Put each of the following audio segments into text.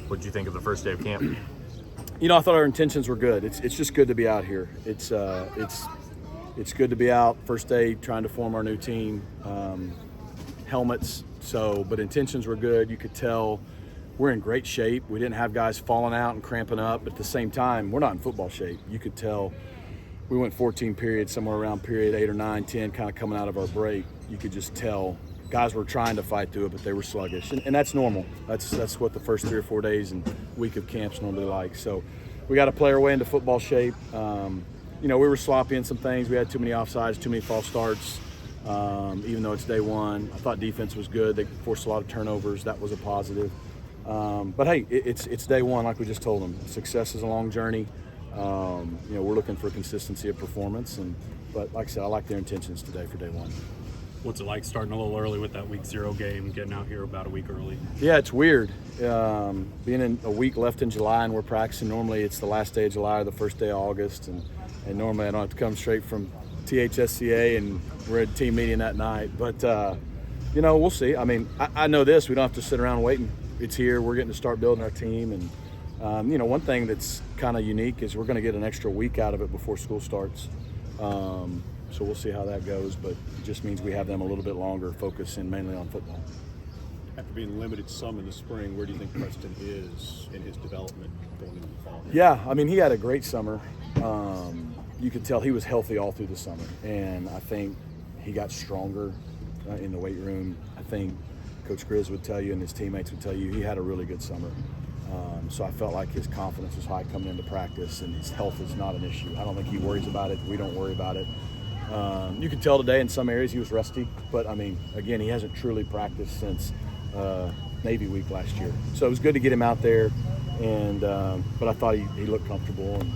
What did you think of the first day of camp? I thought our intentions were good. It's just good to be out here. It's good to be out first day trying to form our new team. Helmets. But intentions were good. You could tell we're in great shape. We didn't have guys falling out and cramping up, but at the same time, we're not in football shape. You could tell we went 14 periods, somewhere around period 8 or 9, 10, kind of coming out of our break. You could just tell guys were trying to fight through it, but they were sluggish, and that's normal. That's what the first 3 or 4 days and week of camp's normally like. So we got to play our way into football shape. We were sloppy in some things. We had too many offsides, too many false starts. Even though it's day one, I thought defense was good. They forced a lot of turnovers. That was a positive. But hey, it's day one, like we just told them. Success is a long journey. We're looking for consistency of performance, but like I said, I like their intentions today for day one. What's it like starting a little early with that week 0 game, getting out here about a week early? Yeah, it's weird. Being in a week left in July and we're practicing. Normally it's the last day of July or the first day of August, and normally I don't have to come straight from THSCA and we're at team meeting that night. But, we'll see. I mean, I know this. We don't have to sit around waiting. It's here. We're getting to start building our team. And, one thing that's kind of unique is we're going to get an extra week out of it before school starts. So we'll see how that goes, but it just means we have them a little bit longer focusing mainly on football. After being limited some in the spring, where do you think Preston is in his development going into the fall? Yeah, I mean, he had a great summer. You could tell he was healthy all through the summer, and I think he got stronger in the weight room. I think Coach Grizz would tell you and his teammates would tell you he had a really good summer. So I felt like his confidence was high coming into practice, and his health is not an issue. I don't think he worries about it. We don't worry about it. You could tell today in some areas he was rusty, but I mean, again, he hasn't truly practiced since Navy week last year. So it was good to get him out there, and but I thought he looked comfortable, and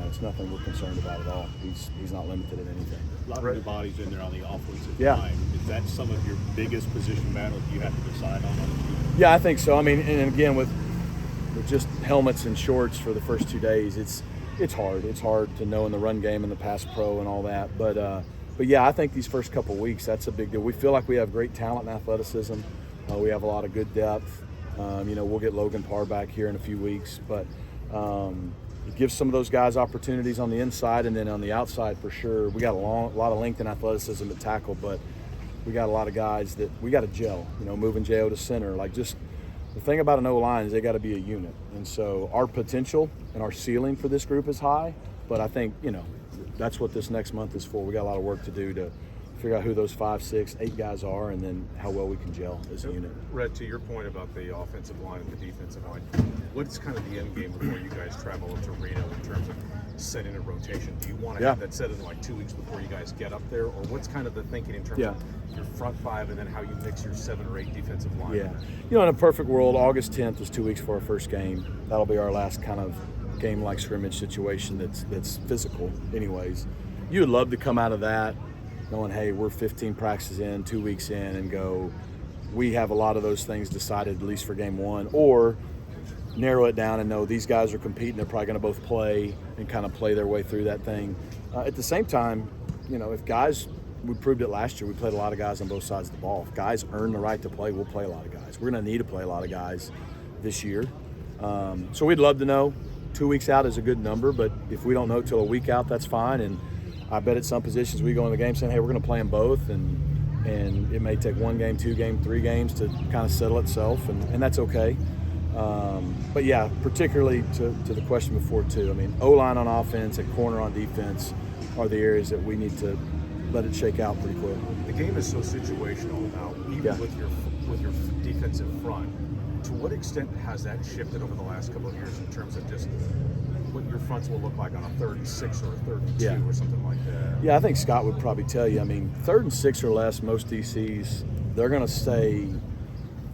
it's nothing we're concerned about at all. He's not limited in anything. A lot of new bodies in there on the offensive Yeah. line. Is that some of your biggest position battles you have to decide on? Yeah, I think so. I mean, and again, with just helmets and shorts for the first 2 days, it's hard. It's hard to know in the run game and the pass pro and all that. But yeah, I think these first couple of weeks, that's a big deal. We feel like we have great talent and athleticism. We have a lot of good depth. We'll get Logan Parr back here in a few weeks, but it gives some of those guys opportunities on the inside, and then on the outside for sure. We got a lot of length and athleticism at tackle, but we got a lot of guys that we got to gel. Moving Jo to center, just. The thing about an O-line is they got to be a unit. And so our potential and our ceiling for this group is high, but I think, that's what this next month is for. We got a lot of work to do to figure out who those 5, 6, 8 guys are, and then how well we can gel as a unit. Rhett, to your point about the offensive line and the defensive line, what's kind of the end game before you guys travel to Reno in terms of setting a rotation? Do you want to have that set in 2 weeks before you guys get up there, or what's kind of the thinking in terms of your front 5 and then how you mix your 7 or 8 defensive line? Yeah, in a perfect world, August 10th is 2 weeks for our first game. That'll be our last kind of game-like scrimmage situation that's physical anyways. You would love to come out of that knowing, hey, we're 15 practices in, 2 weeks in, and go, we have a lot of those things decided at least for game one, or narrow it down and know these guys are competing, they're probably going to both play and kind of play their way through that thing. At the same time, if guys, we proved it last year, we played a lot of guys on both sides of the ball. If guys earn the right to play, we'll play a lot of guys. We're going to need to play a lot of guys this year. So we'd love to know. 2 weeks out is a good number, but if we don't know till a week out, that's fine. And I bet at some positions we go in the game saying, hey, we're going to play them both, and it may take 1 game, 2 games, 3 games to kind of settle itself, and that's okay. But yeah, particularly to the question before too, I mean, O-line on offense and corner on defense are the areas that we need to let it shake out pretty quick. The game is so situational now, even with your defensive front. To what extent has that shifted over the last couple of years in terms of just what your fronts will look like on a 3rd and 6 or a 3rd and 2 or something like that? Yeah, I think Scott would probably tell you. I mean, 3rd and 6 or less, most DCs, they're going to stay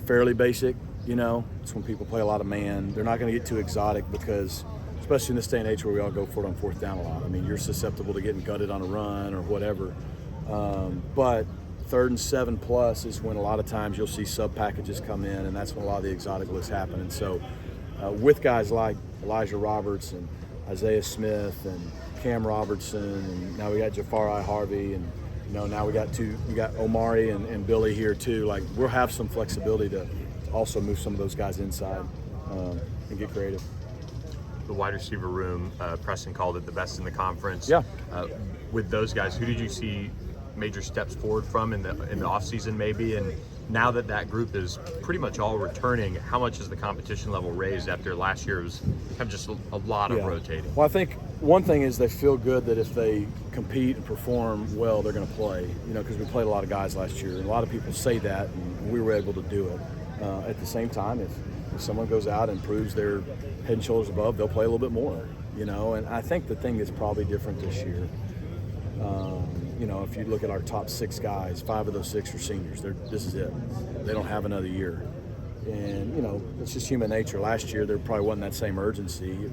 fairly basic. It's when people play a lot of man. They're not going to get too exotic because, especially in this day and age where we all go for it on 4th down a lot. I mean, you're susceptible to getting gutted on a run or whatever. But 3rd and 7 plus is when a lot of times you'll see sub packages come in, and that's when a lot of the exotic looks happen. And so with guys like Elijah Roberts and Isaiah Smith and Cam Robertson, and now we got Jafari Harvey, and now we got Omari and Billy here too. We'll have some flexibility to also move some of those guys inside. and get creative. The wide receiver room, Preston called it the best in the conference. Yeah. With those guys, who did you see major steps forward from in the offseason maybe? And now that that group is pretty much all returning, how much has the competition level raised after last year was kind of just a lot of rotating? Well, I think one thing is they feel good that if they compete and perform well, they're going to play, because we played a lot of guys last year. And a lot of people say that, and we were able to do it. At the same time, if someone goes out and proves they're head and shoulders above, they'll play a little bit more, And I think the thing that's probably different this year, if you look at our top 6 guys, 5 of those 6 are seniors. This is it. They don't have another year. And, it's just human nature. Last year, there probably wasn't that same urgency.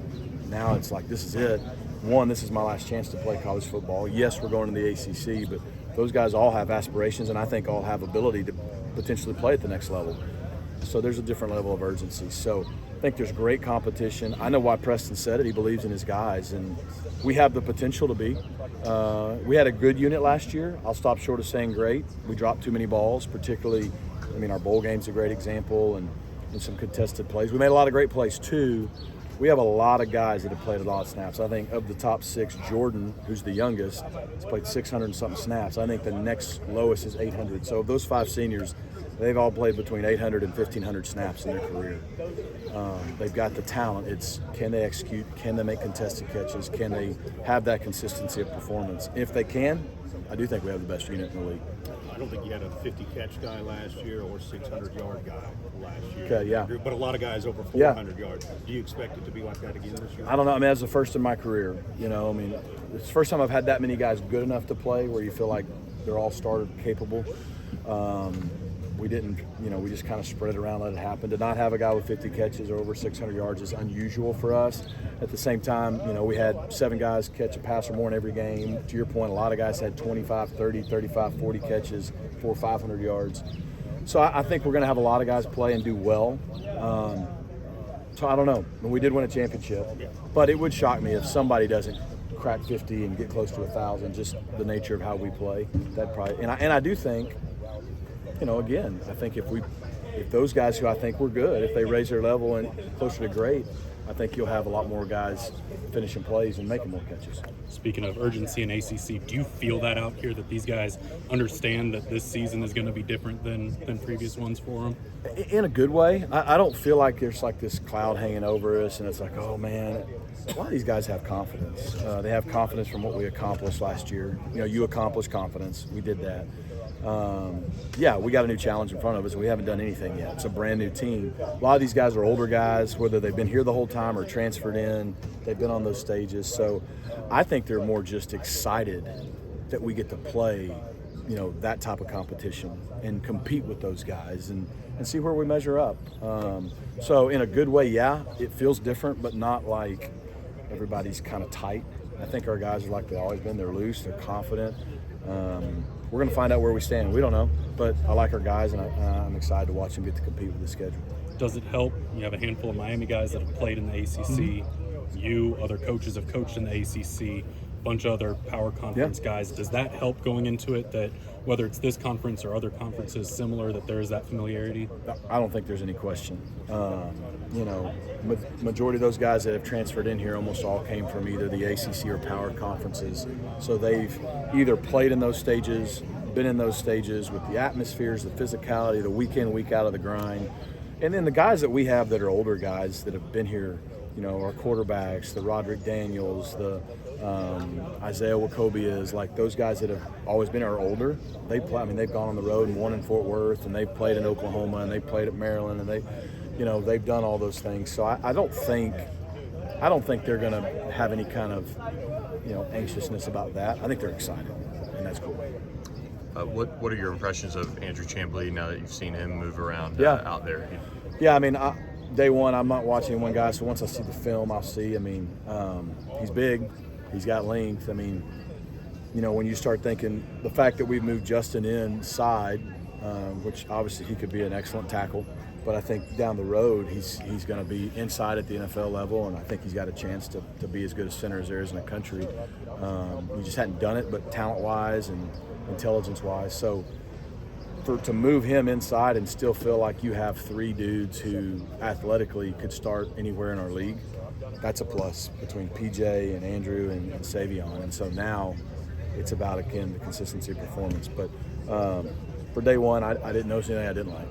Now it's like, this is it. This is my last chance to play college football. Yes, we're going to the ACC, but those guys all have aspirations, and I think all have ability to potentially play at the next level. So there's a different level of urgency. So I think there's great competition. I know why Preston said it. He believes in his guys, and we have the potential to be. We had a good unit last year. I'll stop short of saying great. We dropped too many balls, particularly, our bowl game's a great example, and some contested plays. We made a lot of great plays, too. We have a lot of guys that have played a lot of snaps. I think of the top 6, Jordan, who's the youngest, has played 600 and something snaps. I think the next lowest is 800. So of those 5 seniors, they've all played between 800 and 1,500 snaps in their career. They've got the talent. It's can they execute? Can they make contested catches? Can they have that consistency of performance? If they can, I do think we have the best unit in the league. I don't think you had a 50-catch guy last year or 600-yard guy last year. Okay, yeah. But a lot of guys over 400 yards. Do you expect it to be like that again this year? I don't know. That's the first in my career. It's the first time I've had that many guys good enough to play where you feel like they're all starter capable. We didn't, we just kind of spread it around, let it happen. To not have a guy with 50 catches or over 600 yards is unusual for us. At the same time, we had 7 guys catch a pass or more in every game. To your point, a lot of guys had 25, 30, 35, 40 catches, 400 or 500 yards. So I think we're going to have a lot of guys play and do well. So I don't know. We did win a championship, but it would shock me if somebody doesn't crack 50 and get close to 1,000, just the nature of how we play. That probably, and I do think, again, I think if those guys who I think we're good, if they raise their level and closer to great, I think you'll have a lot more guys finishing plays and making more catches. Speaking of urgency in ACC, do you feel that out here, that these guys understand that this season is going to be different than previous ones for them? In a good way. I don't feel like there's like this cloud hanging over us and it's like, oh man. A lot of these guys have confidence. They have confidence from what we accomplished last year. You accomplished confidence. We did that. We got a new challenge in front of us. We haven't done anything yet. It's a brand new team. A lot of these guys are older guys, whether they've been here the whole time or transferred in. They've been on those stages. So I think they're more just excited that we get to play, that type of competition and compete with those guys and see where we measure up. So in a good way, it feels different, but not like everybody's kind of tight. I think our guys are like they've always been. They're loose. They're confident. We're going to find out where we stand. We don't know, but I like our guys, and I'm excited to watch them get to compete with the schedule. Does it help? You have a handful of Miami guys that have played in the ACC. You, other coaches have coached in the ACC. Bunch of other power conference guys. Does that help going into it, that whether it's this conference or other conferences similar, that there is that familiarity? I don't think there's any question. Majority of those guys that have transferred in here almost all came from either the ACC or power conferences. So they've either played in those stages, been in those stages with the atmospheres, the physicality, the week in, week out of the grind. And then the guys that we have that are older guys that have been here, our quarterbacks, the Roderick Daniels, the Isaiah Wakobias, like those guys that have always been are older. They play. They've gone on the road and won in Fort Worth, and they've played in Oklahoma, and they've played at Maryland, and they've done all those things. So I don't think they're going to have any kind of anxiousness about that. I think they're excited, and that's cool. What are your impressions of Andrew Chamblee now that you've seen him move around out there? Day one, I'm not watching one guy, so once I see the film, I'll see. He's big. He's got length. When you start thinking the fact that we've moved Justin inside, which obviously he could be an excellent tackle, but I think down the road he's going to be inside at the NFL level, and I think he's got a chance to be as good a center as there is in the country. He just hadn't done it, but talent-wise and intelligence-wise. So to move him inside and still feel like you have 3 dudes who athletically could start anywhere in our league, that's a plus between PJ and Andrew and Savion. And so now it's about, again, the consistency of performance. But for day one, I didn't notice anything I didn't like.